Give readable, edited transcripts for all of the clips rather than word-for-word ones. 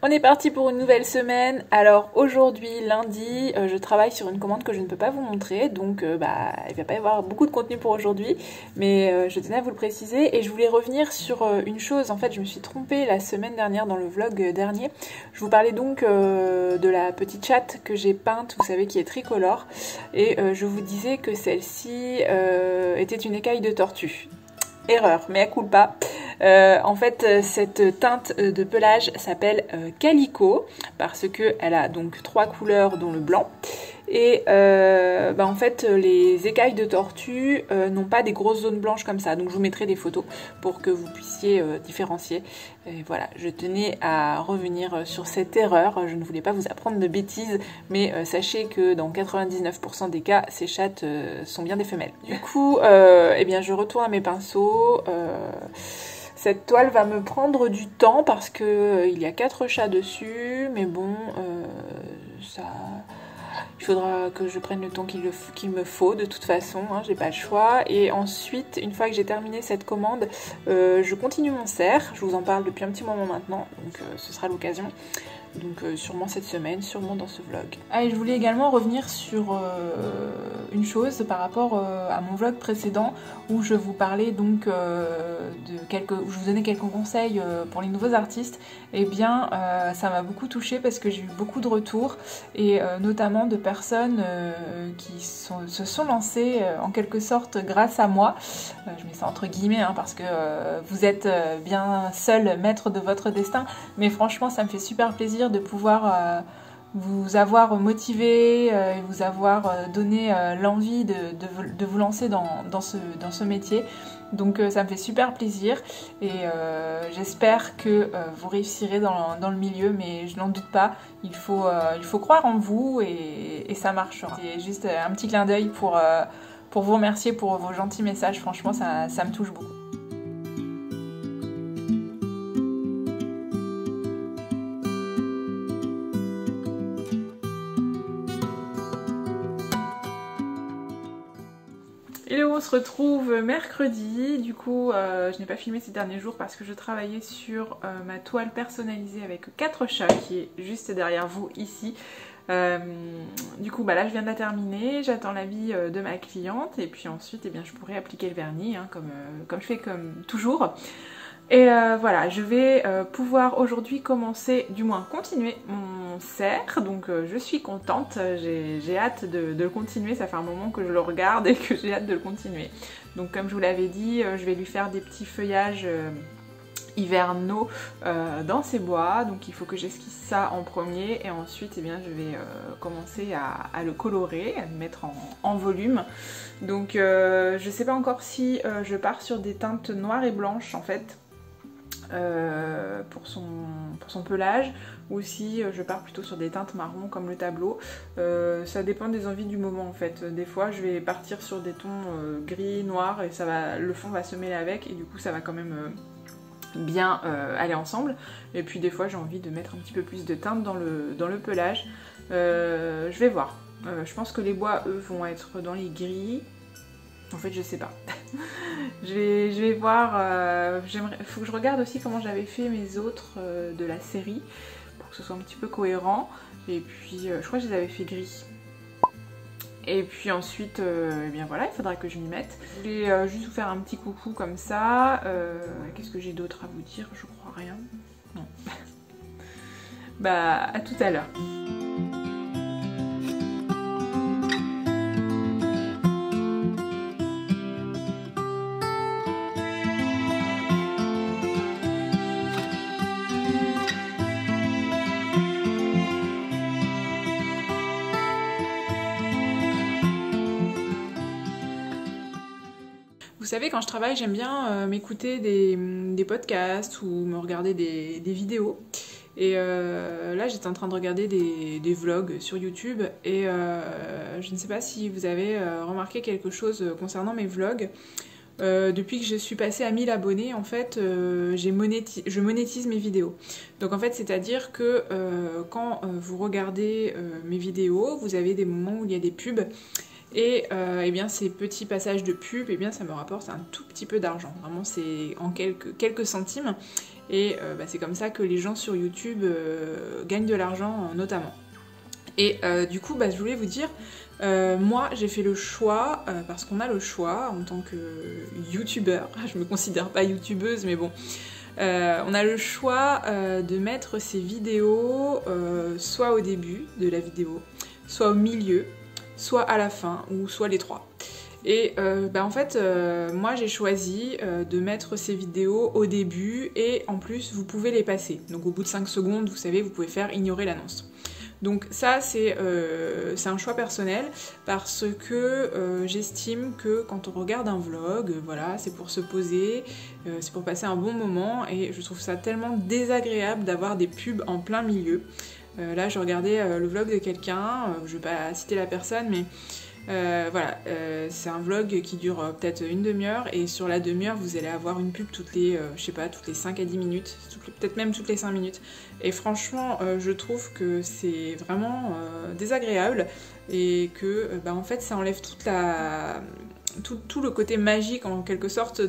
On est parti pour une nouvelle semaine. Alors aujourd'hui, lundi, je travaille sur une commande que je ne peux pas vous montrer, donc il va pas y avoir beaucoup de contenu pour aujourd'hui, mais je tenais à vous le préciser et je voulais revenir sur une chose. En fait, je me suis trompée la semaine dernière dans le vlog dernier. Je vous parlais donc de la petite chatte que j'ai peinte, vous savez, qui est tricolore, et je vous disais que celle-ci était une écaille de tortue. Erreur, mea culpa. En fait, cette teinte de pelage s'appelle Calico parce que elle a donc 3 couleurs dont le blanc. Et en fait, les écailles de tortue n'ont pas des grosses zones blanches comme ça. Donc je vous mettrai des photos pour que vous puissiez différencier. Et voilà, je tenais à revenir sur cette erreur. Je ne voulais pas vous apprendre de bêtises, mais sachez que dans 99% des cas, ces chattes sont bien des femelles. Du coup, je retourne à mes pinceaux. Cette toile va me prendre du temps parce que il y a 4 chats dessus, mais bon, il faudra que je prenne le temps qu'il me faut de toute façon, hein, j'ai pas le choix. Et ensuite, une fois que j'ai terminé cette commande, je continue mon cerf. Je vous en parle depuis un petit moment maintenant, donc ce sera l'occasion. Donc sûrement cette semaine, sûrement dans ce vlog. Ah, et je voulais également revenir sur une chose par rapport à mon vlog précédent où je vous parlais donc où je vous donnais quelques conseils pour les nouveaux artistes. Et bien ça m'a beaucoup touchée parce que j'ai eu beaucoup de retours et notamment de personnes qui se sont lancées en quelque sorte grâce à moi. Je mets ça entre guillemets hein, parce que vous êtes bien seul maître de votre destin, mais franchement ça me fait super plaisir de pouvoir vous avoir motivé et vous avoir donné l'envie de vous lancer dans ce métier. Donc ça me fait super plaisir et j'espère que vous réussirez dans le milieu, mais je n'en doute pas. Il faut croire en vous et ça marchera. C'est juste un petit clin d'œil pour vous remercier pour vos gentils messages. Franchement, ça me touche beaucoup. Et on se retrouve mercredi. Du coup je n'ai pas filmé ces derniers jours parce que je travaillais sur ma toile personnalisée avec 4 chats qui est juste derrière vous ici. Du coup là je viens de la terminer, j'attends l'avis de ma cliente et puis ensuite je pourrai appliquer le vernis hein, comme je fais comme toujours. Et voilà, je vais pouvoir aujourd'hui commencer, du moins continuer mon cerf, donc je suis contente, j'ai hâte de le continuer, ça fait un moment que je le regarde et que j'ai hâte de le continuer. Donc comme je vous l'avais dit, je vais lui faire des petits feuillages hivernaux dans ses bois, donc il faut que j'esquisse ça en premier et ensuite je vais commencer à le colorer, à le mettre en volume. Donc je sais pas encore si je pars sur des teintes noires et blanches en fait. Pour son pelage ou si je pars plutôt sur des teintes marron comme le tableau. Ça dépend des envies du moment en fait. Des fois je vais partir sur des tons gris, noirs et le fond va se mêler avec et du coup ça va quand même bien aller ensemble. Et puis des fois j'ai envie de mettre un petit peu plus de teinte dans le pelage. Je vais voir. Je pense que les bois eux vont être dans les gris. En fait je sais pas. je vais voir, faut que je regarde aussi comment j'avais fait mes autres de la série pour que ce soit un petit peu cohérent. Et puis je crois que je les avais fait gris. Et puis ensuite, voilà, il faudra que je m'y mette. Je voulais juste vous faire un petit coucou comme ça. Qu'est-ce que j'ai d'autre à vous dire? Je crois rien. Non. À tout à l'heure. Vous savez, quand je travaille, j'aime bien m'écouter des podcasts ou me regarder des vidéos. Et là, j'étais en train de regarder des vlogs sur YouTube et je ne sais pas si vous avez remarqué quelque chose concernant mes vlogs. Depuis que je suis passée à 1000 abonnés, en fait, je monétise mes vidéos. Donc en fait, c'est-à-dire que quand vous regardez mes vidéos, vous avez des moments où il y a des pubs Et eh bien ces petits passages de pub, eh bien ça me rapporte un tout petit peu d'argent. Vraiment c'est en quelques centimes. Et c'est comme ça que les gens sur YouTube gagnent de l'argent notamment. Et du coup je voulais vous dire, moi j'ai fait le choix, parce qu'on a le choix en tant que youtubeur, je me considère pas youtubeuse mais bon, on a le choix de mettre ces vidéos soit au début de la vidéo, soit au milieu, soit à la fin, ou soit les trois. Et en fait, moi j'ai choisi de mettre ces vidéos au début et en plus vous pouvez les passer. Donc au bout de 5 secondes, vous savez, vous pouvez faire ignorer l'annonce. Donc ça c'est un choix personnel parce que j'estime que quand on regarde un vlog, voilà, c'est pour se poser, c'est pour passer un bon moment et je trouve ça tellement désagréable d'avoir des pubs en plein milieu. Là je regardais le vlog de quelqu'un, je vais pas citer la personne mais voilà, c'est un vlog qui dure peut-être une demi-heure et sur la demi-heure vous allez avoir une pub toutes les, je sais pas, toutes les 5 à 10 minutes, peut-être même toutes les 5 minutes. Et franchement, je trouve que c'est vraiment désagréable et que en fait ça enlève tout le côté magique en quelque sorte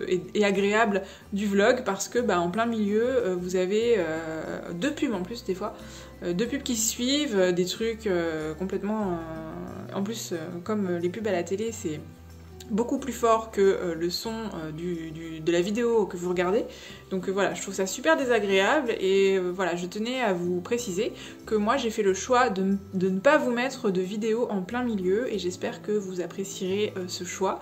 et agréable du vlog parce que en plein milieu vous avez deux pubs en plus des fois, deux pubs qui suivent, des trucs complètement... en plus comme les pubs à la télé c'est beaucoup plus fort que le son de la vidéo que vous regardez. Donc voilà, je trouve ça super désagréable et voilà, je tenais à vous préciser que moi j'ai fait le choix de ne pas vous mettre de vidéo en plein milieu et j'espère que vous apprécierez ce choix.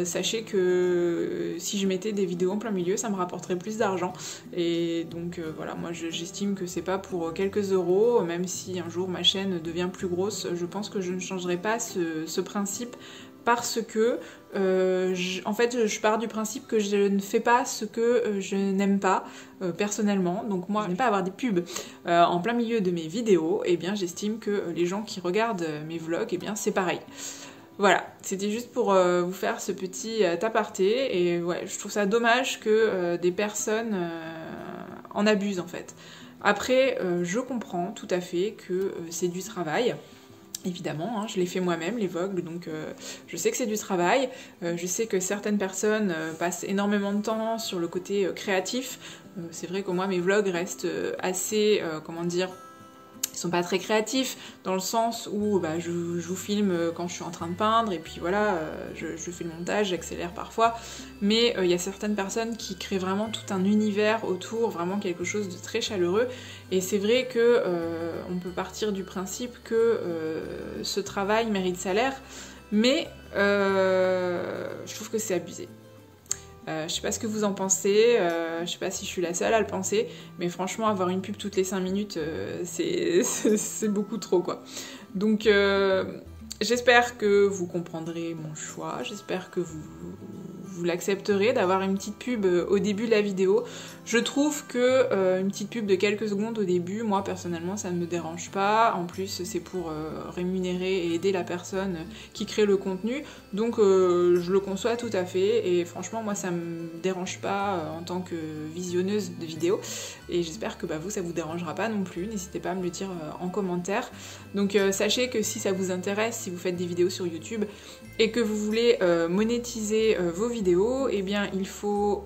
Sachez que si je mettais des vidéos en plein milieu, ça me rapporterait plus d'argent et donc voilà, moi j'estime que c'est pas pour quelques euros, même si un jour ma chaîne devient plus grosse, je pense que je ne changerai pas ce principe parce que en fait je pars du principe que je ne fais pas ce que je n'aime pas personnellement, donc moi je n'aime pas avoir des pubs en plein milieu de mes vidéos, et bien j'estime que les gens qui regardent mes vlogs, et bien c'est pareil. Voilà, c'était juste pour vous faire ce petit aparté, et ouais, je trouve ça dommage que des personnes en abusent en fait. Après, je comprends tout à fait que c'est du travail. Évidemment, hein, je l'ai fait moi-même, les vlogs, donc je sais que c'est du travail, je sais que certaines personnes passent énormément de temps sur le côté créatif. C'est vrai que moi, mes vlogs restent assez, comment dire, ils sont pas très créatifs, dans le sens où je vous filme quand je suis en train de peindre, et puis voilà, je fais le montage, j'accélère parfois, mais il y a certaines personnes qui créent vraiment tout un univers autour, vraiment quelque chose de très chaleureux, et c'est vrai que on peut partir du principe que ce travail mérite salaire, mais je trouve que c'est abusé. Je sais pas ce que vous en pensez, je sais pas si je suis la seule à le penser, mais franchement avoir une pub toutes les 5 minutes, c'est beaucoup trop quoi. Donc j'espère que vous comprendrez mon choix, j'espère que vous l'accepterez d'avoir une petite pub au début de la vidéo. Je trouve que une petite pub de quelques secondes au début, moi personnellement ça ne me dérange pas, en plus c'est pour rémunérer et aider la personne qui crée le contenu, donc je le conçois tout à fait et franchement moi ça me dérange pas en tant que visionneuse de vidéos et j'espère que vous ça vous dérangera pas non plus, n'hésitez pas à me le dire en commentaire. Donc sachez que si ça vous intéresse, si vous faites des vidéos sur YouTube et que vous voulez monétiser vos vidéos, eh bien il faut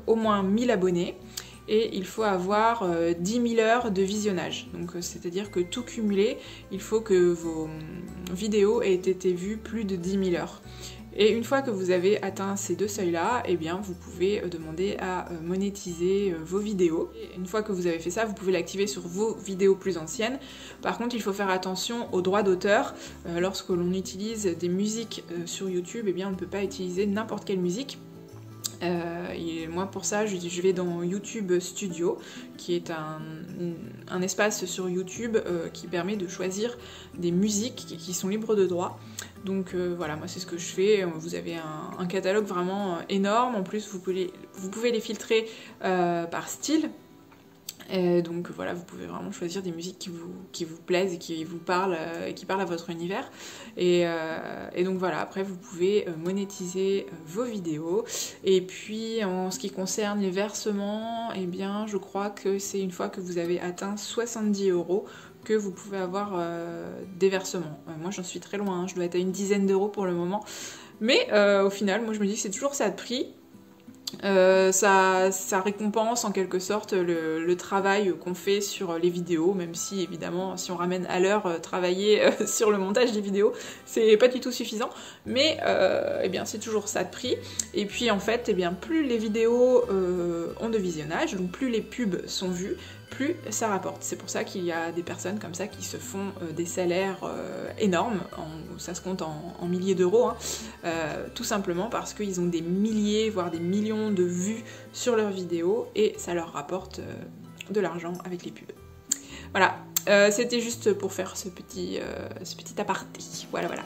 au moins 1000 abonnés et il faut avoir 10 000 heures de visionnage. Donc c'est-à-dire que tout cumulé, il faut que vos vidéos aient été vues plus de 10 000 heures. Et une fois que vous avez atteint ces deux seuils-là, eh bien vous pouvez demander à monétiser vos vidéos. Et une fois que vous avez fait ça, vous pouvez l'activer sur vos vidéos plus anciennes. Par contre, il faut faire attention aux droits d'auteur. Lorsque l'on utilise des musiques sur YouTube, eh bien on ne peut pas utiliser n'importe quelle musique. Et moi pour ça je vais dans YouTube Studio qui est un espace sur YouTube qui permet de choisir des musiques qui sont libres de droit. Donc voilà, moi c'est ce que je fais. Vous avez un catalogue vraiment énorme, en plus vous pouvez les filtrer par style. Et donc voilà, vous pouvez vraiment choisir des musiques qui vous plaisent et qui vous parlent, qui parlent à votre univers. Et donc voilà, après vous pouvez monétiser vos vidéos. Et puis en ce qui concerne les versements, eh bien je crois que c'est une fois que vous avez atteint 70 € que vous pouvez avoir des versements. Moi j'en suis très loin, hein, je dois être à une dizaine d'euros pour le moment. Mais au final, moi je me dis que c'est toujours ça de prix. Ça récompense en quelque sorte le travail qu'on fait sur les vidéos, même si évidemment si on ramène à l'heure travailler sur le montage des vidéos, c'est pas du tout suffisant, mais eh bien c'est toujours ça de prix. Et puis en fait, eh bien, plus les vidéos ont de visionnage, donc plus les pubs sont vues, plus ça rapporte. C'est pour ça qu'il y a des personnes comme ça qui se font des salaires énormes, ça se compte en milliers d'euros, hein, tout simplement parce qu'ils ont des milliers, voire des millions de vues sur leurs vidéos et ça leur rapporte de l'argent avec les pubs. Voilà, c'était juste pour faire ce petit aparté. Voilà, voilà.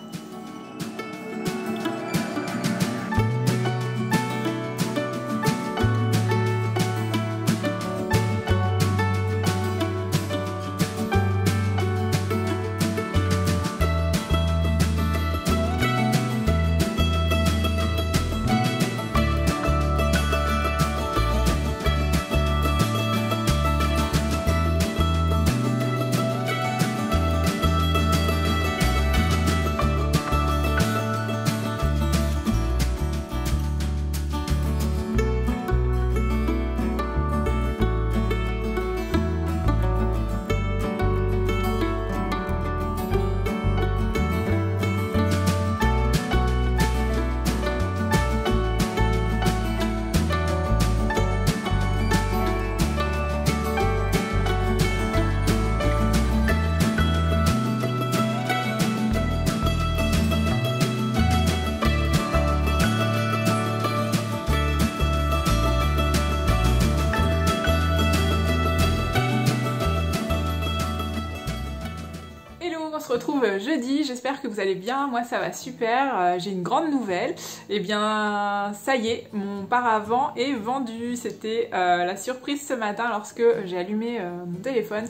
On se retrouve jeudi, j'espère que vous allez bien, moi ça va super, j'ai une grande nouvelle, et bien ça y est, mon paravent est vendu, c'était la surprise ce matin lorsque j'ai allumé mon téléphone.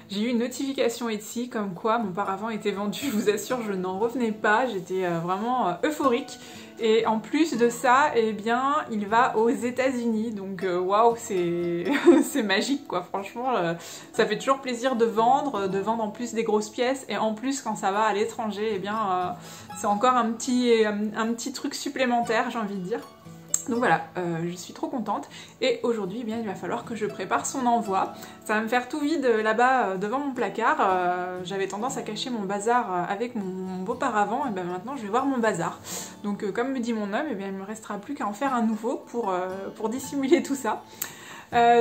J'ai eu une notification Etsy comme quoi mon paravent était vendu, je vous assure je n'en revenais pas, j'étais vraiment euphorique. Et en plus de ça, eh bien, il va aux États-Unis, donc waouh, c'est magique quoi. Franchement, ça fait toujours plaisir de vendre en plus des grosses pièces, et en plus quand ça va à l'étranger, eh bien, c'est encore un petit truc supplémentaire, j'ai envie de dire. Donc voilà, je suis trop contente et aujourd'hui eh bien, il va falloir que je prépare son envoi. Ça va me faire tout vide là-bas devant mon placard. J'avais tendance à cacher mon bazar avec mon beau paravent et ben maintenant je vais voir mon bazar. Donc comme me dit mon homme, eh bien, il ne me restera plus qu'à en faire un nouveau pour dissimuler tout ça.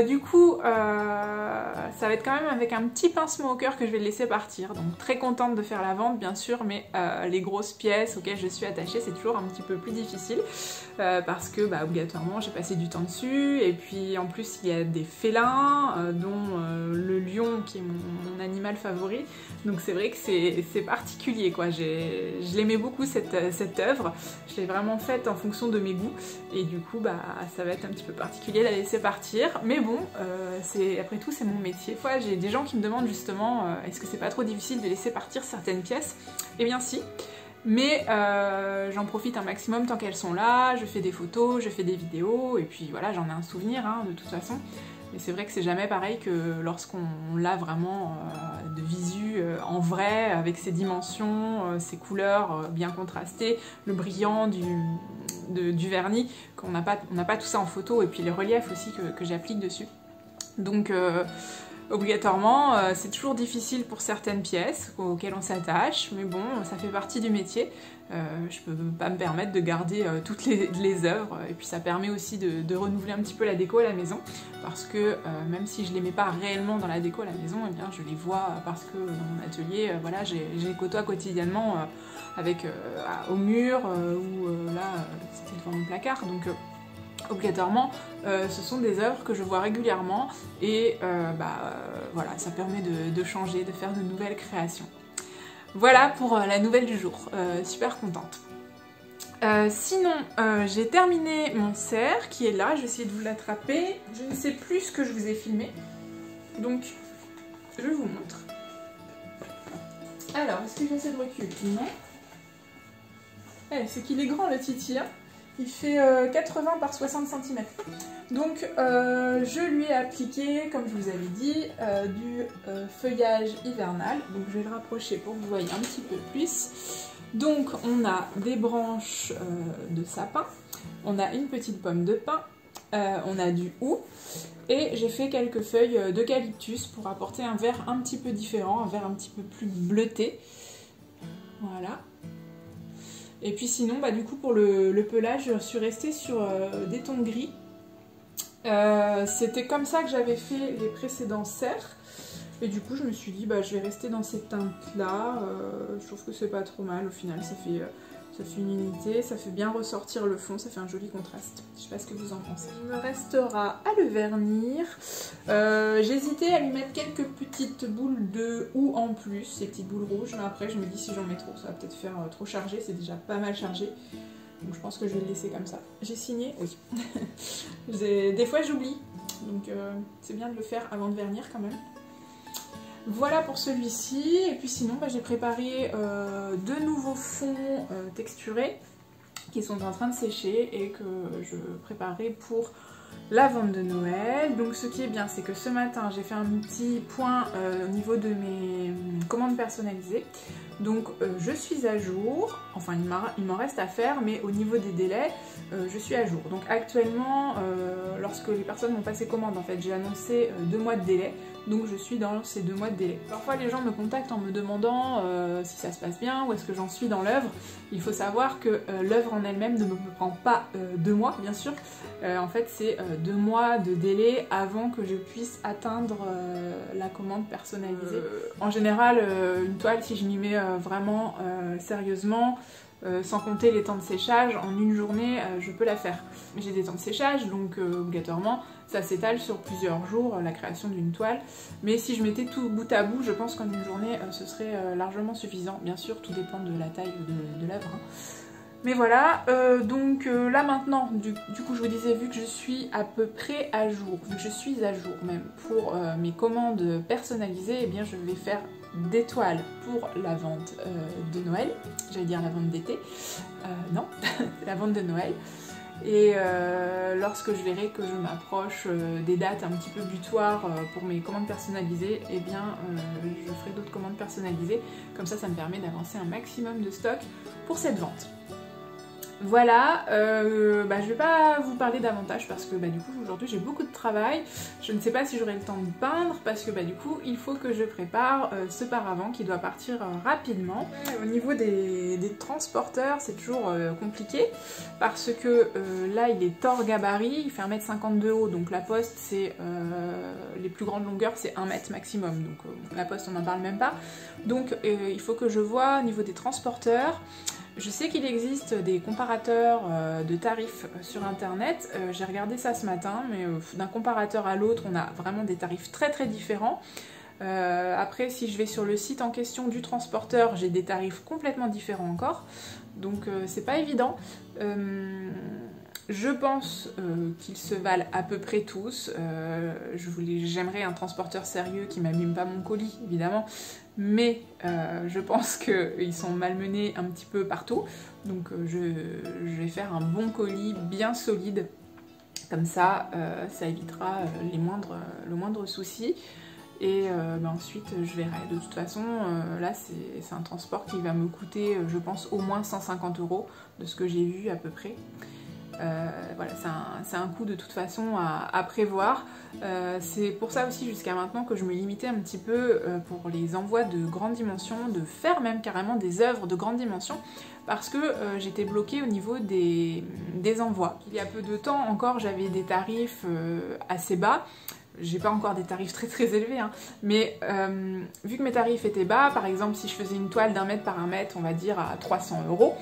Du coup, ça va être quand même avec un petit pincement au cœur que je vais le laisser partir. Donc très contente de faire la vente bien sûr, mais les grosses pièces auxquelles je suis attachée, c'est toujours un petit peu plus difficile parce que bah, obligatoirement j'ai passé du temps dessus, et puis en plus il y a des félins, dont le lion qui est mon animal favori. Donc c'est vrai que c'est particulier quoi. Je l'aimais beaucoup cette œuvre, je l'ai vraiment faite en fonction de mes goûts, et du coup bah, ça va être un petit peu particulier de la laisser partir. Mais bon, après tout c'est mon métier. J'ai des gens qui me demandent justement est-ce que c'est pas trop difficile de laisser partir certaines pièces? Eh bien si, mais j'en profite un maximum tant qu'elles sont là, je fais des photos, je fais des vidéos, et puis voilà, j'en ai un souvenir hein, de toute façon. Mais c'est vrai que c'est jamais pareil que lorsqu'on l'a vraiment de visu en vrai, avec ses dimensions, ses couleurs bien contrastées, le brillant du vernis, qu'on n'a pas tout ça en photo, et puis les reliefs aussi que j'applique dessus. Donc obligatoirement, c'est toujours difficile pour certaines pièces auxquelles on s'attache, mais bon, ça fait partie du métier. Je peux pas me permettre de garder toutes les œuvres, et puis ça permet aussi de renouveler un petit peu la déco à la maison, parce que même si je les mets pas réellement dans la déco à la maison, eh bien, je les vois parce que dans mon atelier, voilà, je les côtoie quotidiennement au mur, ou là, c'était devant mon placard, donc obligatoirement, ce sont des œuvres que je vois régulièrement, et voilà, ça permet de changer, de faire de nouvelles créations. Voilà pour la nouvelle du jour, super contente. Sinon, j'ai terminé mon cerf qui est là, je vais essayer de vous l'attraper. Je ne sais plus ce que je vous ai filmé, donc je vous montre. Alors, est-ce que j'ai assez de recul? Non. C'est qu'il est grand le titi, hein. Il fait 80 par 60 cm. Donc je lui ai appliqué, comme je vous avais dit, du feuillage hivernal. Donc je vais le rapprocher pour que vous voyez un petit peu plus. Donc on a des branches de sapin, on a une petite pomme de pin, on a du houx et j'ai fait quelques feuilles d'eucalyptus pour apporter un vert un petit peu différent, un vert un petit peu plus bleuté. Voilà. Et puis sinon, bah, du coup pour le pelage, je suis restée sur des tons gris. C'était comme ça que j'avais fait les précédents cerfs. Et du coup je me suis dit bah je vais rester dans cette teinte là, je trouve que c'est pas trop mal au final, ça fait une unité, ça fait bien ressortir le fond, ça fait un joli contraste. Je sais pas ce que vous en pensez. Il me restera à le vernir. J'hésitais à lui mettre quelques petites boules de houx en plus, ces petites boules rouges, mais après je me dis si j'en mets trop ça va peut-être faire trop chargé, c'est déjà pas mal chargé. Donc je pense que je vais le laisser comme ça. J'ai signé, oui. Des fois j'oublie, donc c'est bien de le faire avant de vernir quand même. Voilà pour celui-ci, et puis sinon bah, j'ai préparé deux nouveaux fonds texturés qui sont en train de sécher et que je préparais pour la vente de Noël. Donc ce qui est bien, c'est que ce matin j'ai fait un petit point au niveau de mes commandes personnalisées. Donc je suis à jour, enfin il m'en reste à faire, mais au niveau des délais, je suis à jour. Donc actuellement, lorsque les personnes m'ont passé commande, en fait, j'ai annoncé 2 mois de délai. Donc je suis dans ces 2 mois de délai. Parfois les gens me contactent en me demandant si ça se passe bien, où est-ce que j'en suis dans l'œuvre. Il faut savoir que l'œuvre en elle-même ne me prend pas 2 mois, bien sûr. En fait c'est 2 mois de délai avant que je puisse atteindre la commande personnalisée. En général, une toile, si je m'y mets vraiment sérieusement, sans compter les temps de séchage, en une journée je peux la faire. J'ai des temps de séchage, donc obligatoirement ça s'étale sur plusieurs jours la création d'une toile, mais si je mettais tout bout à bout, je pense qu'en une journée ce serait largement suffisant. Bien sûr tout dépend de la taille de l'œuvre, hein. Mais voilà, donc là maintenant, du coup je vous disais, vu que je suis à peu près à jour, vu que je suis à jour même pour mes commandes personnalisées, eh bien je vais faire des toiles pour la vente de Noël, j'allais dire la vente d'été, non, la vente de Noël. Et lorsque je verrai que je m'approche des dates un petit peu butoirs pour mes commandes personnalisées, eh bien je ferai d'autres commandes personnalisées, comme ça ça me permet d'avancer un maximum de stock pour cette vente. Voilà, je vais pas vous parler davantage parce que du coup aujourd'hui j'ai beaucoup de travail. Je ne sais pas si j'aurai le temps de peindre parce que du coup il faut que je prépare ce paravent qui doit partir rapidement. Au niveau des transporteurs c'est toujours compliqué parce que là il est hors gabarit, il fait 1,52 m de haut, donc la poste c'est les plus grandes longueurs c'est 1 m maximum, donc la poste on n'en parle même pas. Donc il faut que je vois au niveau des transporteurs. Je sais qu'il existe des comparateurs de tarifs sur internet, j'ai regardé ça ce matin, mais d'un comparateur à l'autre on a vraiment des tarifs très très différents. Après si je vais sur le site en question du transporteur, j'ai des tarifs complètement différents encore, donc c'est pas évident. Je pense qu'ils se valent à peu près tous. J'aimerais un transporteur sérieux qui m'abîme pas mon colis, évidemment, mais je pense qu'ils sont malmenés un petit peu partout. Donc je vais faire un bon colis bien solide. Comme ça, ça évitera le moindre souci. Et ensuite, je verrai. De toute façon, là, c'est un transport qui va me coûter, je pense, au moins 150 € de ce que j'ai vu à peu près. Voilà, c'est un coût de toute façon à prévoir. C'est pour ça aussi jusqu'à maintenant que je me limitais un petit peu pour les envois de grande dimension, de faire même carrément des œuvres de grande dimension, parce que j'étais bloquée au niveau des envois. Il y a peu de temps encore, j'avais des tarifs assez bas. J'ai pas encore des tarifs très très élevés, hein, mais vu que mes tarifs étaient bas, par exemple si je faisais une toile d'1 mètre par 1 mètre, on va dire à 300 €,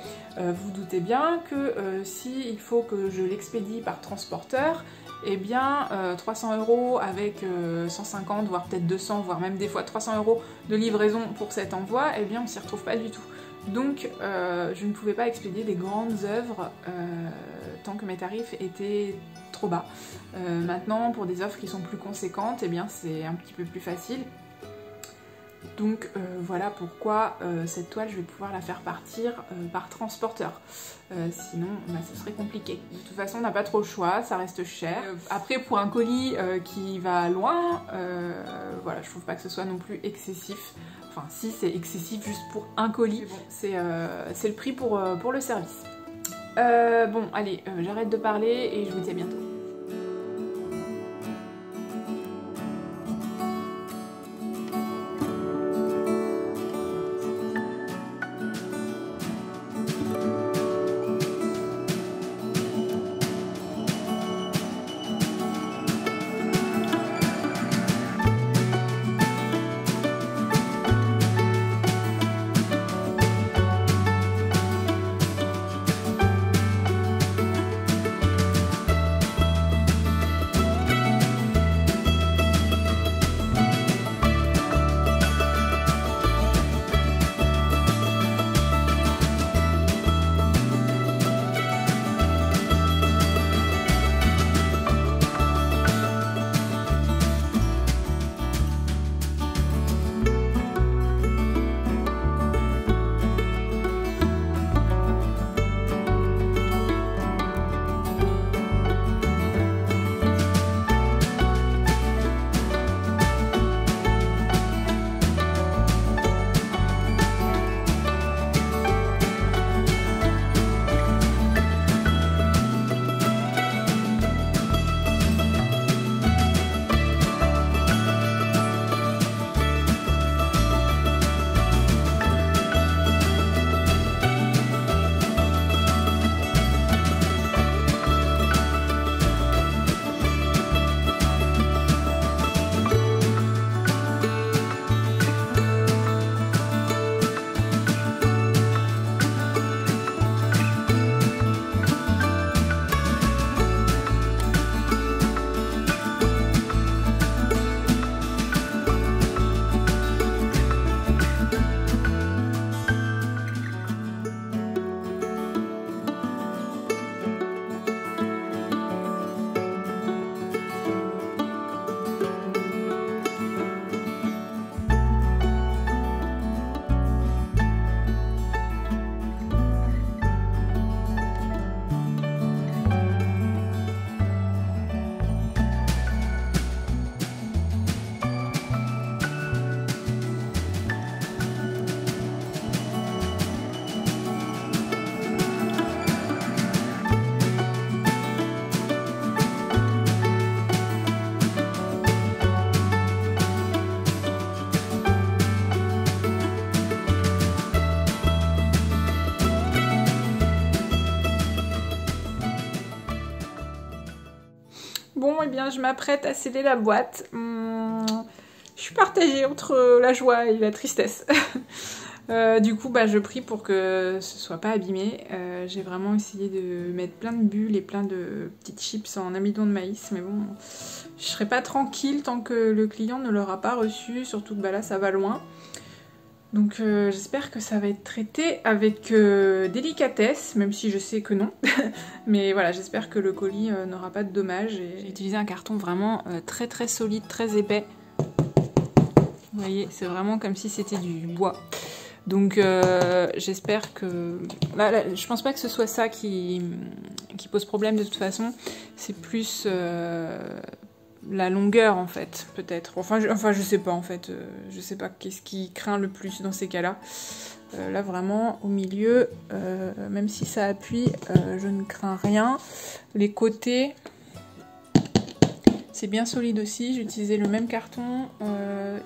vous doutez bien que si il faut que je l'expédie par transporteur, eh bien 300 € avec 150, voire peut-être 200, voire même des fois 300 € de livraison pour cet envoi, eh bien on s'y retrouve pas du tout. Donc je ne pouvais pas expédier des grandes œuvres tant que mes tarifs étaient trop bas. Maintenant pour des offres qui sont plus conséquentes, eh bien c'est un petit peu plus facile. Donc voilà pourquoi cette toile, je vais pouvoir la faire partir par transporteur. Sinon, bah, ce serait compliqué. De toute façon, on n'a pas trop le choix, ça reste cher. Après, pour un colis qui va loin, voilà, je trouve pas que ce soit non plus excessif. Enfin, si, c'est excessif juste pour un colis. Bon, c'est le prix pour le service. Bon, allez, j'arrête de parler et je vous dis à bientôt. Bon, eh bien, je m'apprête à sceller la boîte. Je suis partagée entre la joie et la tristesse. Du coup, bah, je prie pour que ce soit pas abîmé. J'ai vraiment essayé de mettre plein de bulles et plein de petites chips en amidon de maïs. Mais bon, je serai pas tranquille tant que le client ne l'aura pas reçu. Surtout que bah, là, ça va loin. Donc j'espère que ça va être traité avec délicatesse, même si je sais que non. Mais voilà, j'espère que le colis n'aura pas de dommages. J'ai utilisé un carton vraiment très très solide, très épais. Vous voyez, c'est vraiment comme si c'était du bois. Donc j'espère que... Là, je pense pas que ce soit ça qui pose problème de toute façon. C'est plus... la longueur en fait, peut-être. Enfin, je sais pas en fait. Je sais pas qu'est-ce qui craint le plus dans ces cas-là. Là vraiment, au milieu, même si ça appuie, je ne crains rien. Les côtés, c'est bien solide aussi. J'ai utilisé le même carton.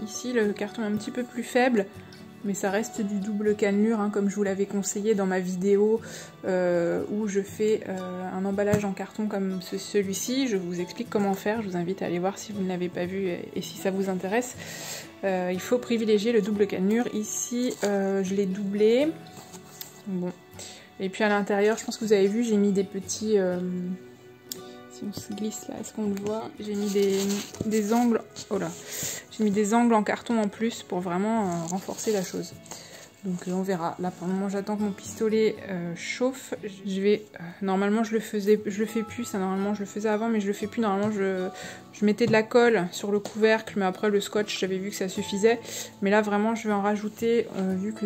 Ici, le carton est un petit peu plus faible. Mais ça reste du double cannelure, hein, comme je vous l'avais conseillé dans ma vidéo où je fais un emballage en carton comme celui-ci. Je vous explique comment faire, je vous invite à aller voir si vous ne l'avez pas vu et si ça vous intéresse. Il faut privilégier le double cannelure. Ici, je l'ai doublé. Bon. Et puis à l'intérieur, je pense que vous avez vu, j'ai mis des petits... si on se glisse là, est-ce qu'on le voit? J'ai mis des angles... Oh là. J'ai mis des angles en carton en plus pour vraiment renforcer la chose. Donc on verra. Là pour le moment j'attends que mon pistolet chauffe. Je vais normalement je le fais plus. Ça normalement je le faisais avant, mais je le fais plus. Normalement je mettais de la colle sur le couvercle, mais après le scotch j'avais vu que ça suffisait. Mais là vraiment je vais en rajouter vu que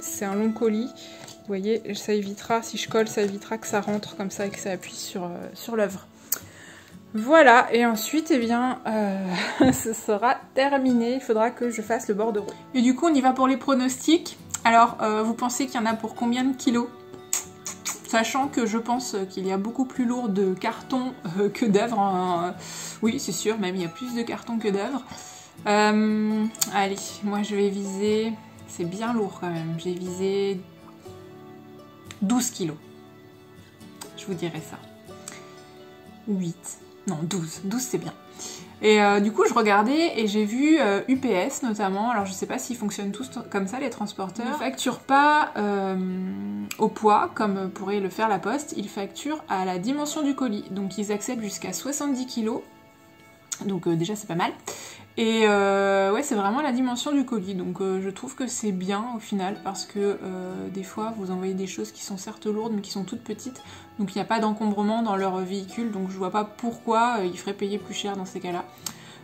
c'est un long colis. Vous voyez, ça évitera, si je colle, ça évitera que ça rentre comme ça et que ça appuie sur l'œuvre. Voilà, et ensuite, eh bien, ce sera terminé. Il faudra que je fasse le bordereau. Et du coup, on y va pour les pronostics. Alors, vous pensez qu'il y en a pour combien de kilos? Sachant que je pense qu'il y a beaucoup plus lourd de carton que d'œuvres. Hein. Oui, c'est sûr, même il y a plus de carton que d'œuvres. Allez, moi je vais viser... C'est bien lourd quand même. J'ai visé 12 kilos. Je vous dirais ça. 8. Non, 12. 12 c'est bien. Et du coup je regardais et j'ai vu UPS notamment, alors je sais pas s'ils fonctionnent tous comme ça les transporteurs, ils ne facturent pas au poids comme pourrait le faire la poste, ils facturent à la dimension du colis, donc ils acceptent jusqu'à 70 kg, donc déjà c'est pas mal. Et ouais, c'est vraiment la dimension du colis, donc je trouve que c'est bien au final parce que des fois vous envoyez des choses qui sont certes lourdes mais qui sont toutes petites, donc il n'y a pas d'encombrement dans leur véhicule, donc je vois pas pourquoi ils feraient payer plus cher dans ces cas-là.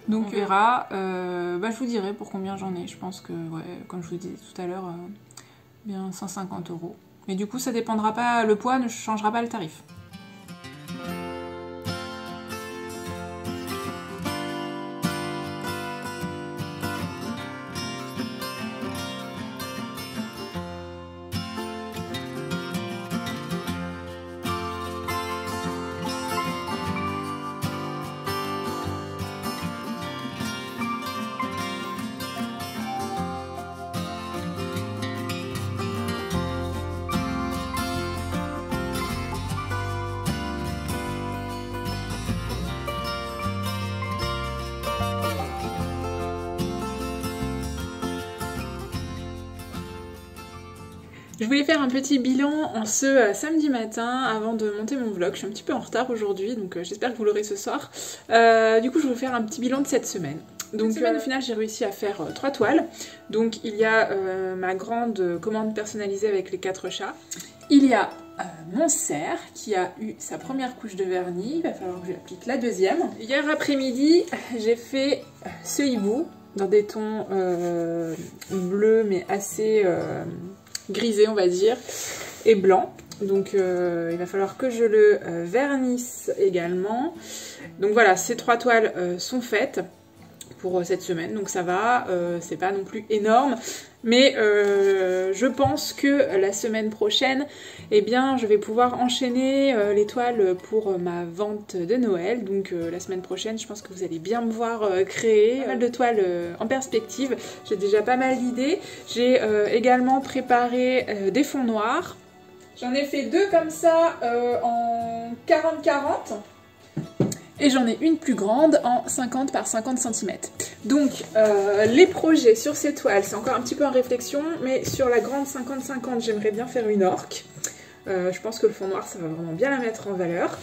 Donc on verra, bah, je vous dirai pour combien j'en ai, je pense que, ouais, comme je vous disais tout à l'heure, bien 150 €. Mais du coup ça dépendra pas, le poids ne changera pas le tarif. Je voulais faire un petit bilan en ce samedi matin avant de monter mon vlog. Je suis un petit peu en retard aujourd'hui, donc j'espère que vous l'aurez ce soir. Du coup, je vais vous faire un petit bilan de cette semaine. Donc, cette semaine, au final, j'ai réussi à faire 3 toiles. Donc, il y a ma grande commande personnalisée avec les 4 chats. Il y a mon cerf qui a eu sa première couche de vernis. Il va falloir que je l'applique la deuxième. Hier après-midi, j'ai fait ce hibou dans des tons bleus, mais assez... grisé on va dire, et blanc. Donc il va falloir que je le vernisse également. Donc voilà, ces 3 toiles sont faites pour cette semaine, donc ça va, c'est pas non plus énorme, mais je pense que la semaine prochaine, eh bien, je vais pouvoir enchaîner les toiles pour ma vente de Noël. Donc la semaine prochaine, je pense que vous allez bien me voir créer pas mal de toiles en perspective. J'ai déjà pas mal d'idées. J'ai également préparé des fonds noirs. J'en ai fait 2 comme ça en 40-40. Et j'en ai une plus grande en 50 par 50 cm. Donc les projets sur ces toiles, c'est encore un petit peu en réflexion, mais sur la grande 50-50, j'aimerais bien faire une orque. Je pense que le fond noir, ça va vraiment bien la mettre en valeur.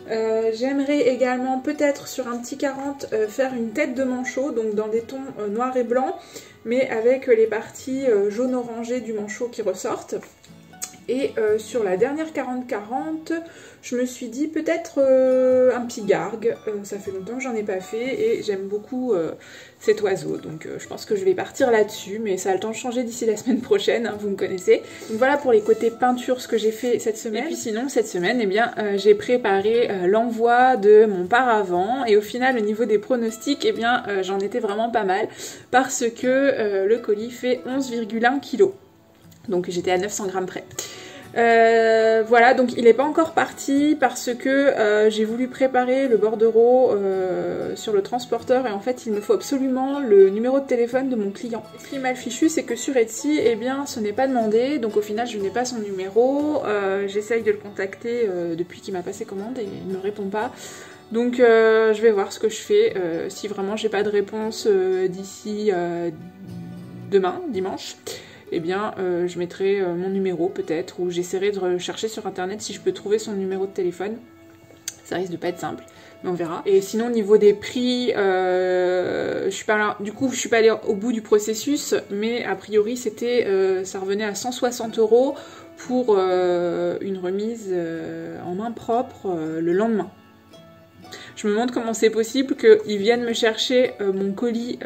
J'aimerais également peut-être sur un petit 40 faire une tête de manchot, donc dans des tons noirs et blancs, mais avec les parties jaune-orangé du manchot qui ressortent. Et sur la dernière 40-40, je me suis dit peut-être un petit gargue. Ça fait longtemps que j'en ai pas fait et j'aime beaucoup cet oiseau. Donc je pense que je vais partir là-dessus, mais ça a le temps de changer d'ici la semaine prochaine, hein, vous me connaissez. Donc voilà pour les côtés peinture, ce que j'ai fait cette semaine. Et puis sinon, cette semaine, eh bien, j'ai préparé l'envoi de mon paravent. Et au final, au niveau des pronostics, eh bien, j'en étais vraiment pas mal parce que le colis fait 11,1 kg. Donc j'étais à 900 grammes près. Voilà, donc il n'est pas encore parti parce que j'ai voulu préparer le bordereau sur le transporteur et en fait il me faut absolument le numéro de téléphone de mon client. Ce qui est mal fichu, c'est que sur Etsy, eh bien ce n'est pas demandé, donc au final je n'ai pas son numéro. J'essaye de le contacter depuis qu'il m'a passé commande et il ne me répond pas. Donc je vais voir ce que je fais, si vraiment j'ai pas de réponse d'ici demain, dimanche. Eh bien, je mettrai mon numéro peut-être, ou j'essaierai de rechercher sur internet si je peux trouver son numéro de téléphone. Ça risque de pas être simple, mais on verra. Et sinon, au niveau des prix, je suis pas allée au bout du processus, mais a priori, ça revenait à 160 € pour une remise en main propre le lendemain. Je me demande comment c'est possible qu'ils viennent me chercher mon colis,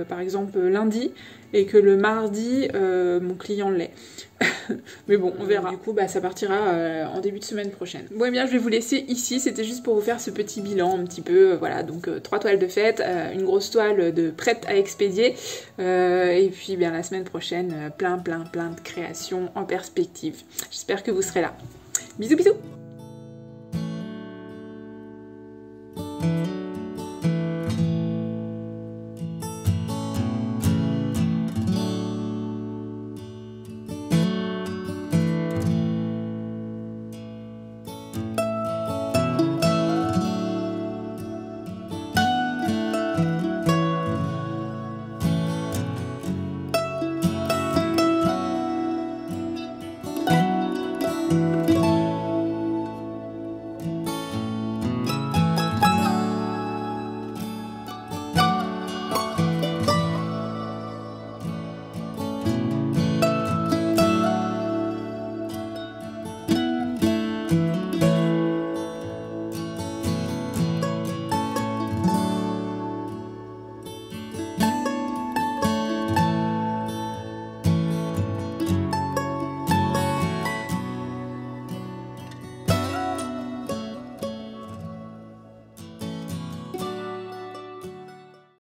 par exemple lundi, et que le mardi, mon client l'ait. Mais bon, on verra. Du coup, ça partira en début de semaine prochaine. Bon, et bien, je vais vous laisser ici. C'était juste pour vous faire ce petit bilan un petit peu. Voilà, donc 3 toiles de fête, une grosse toile de prête à expédier. Et puis, bien, la semaine prochaine, plein de créations en perspective. J'espère que vous serez là. Bisous, bisous!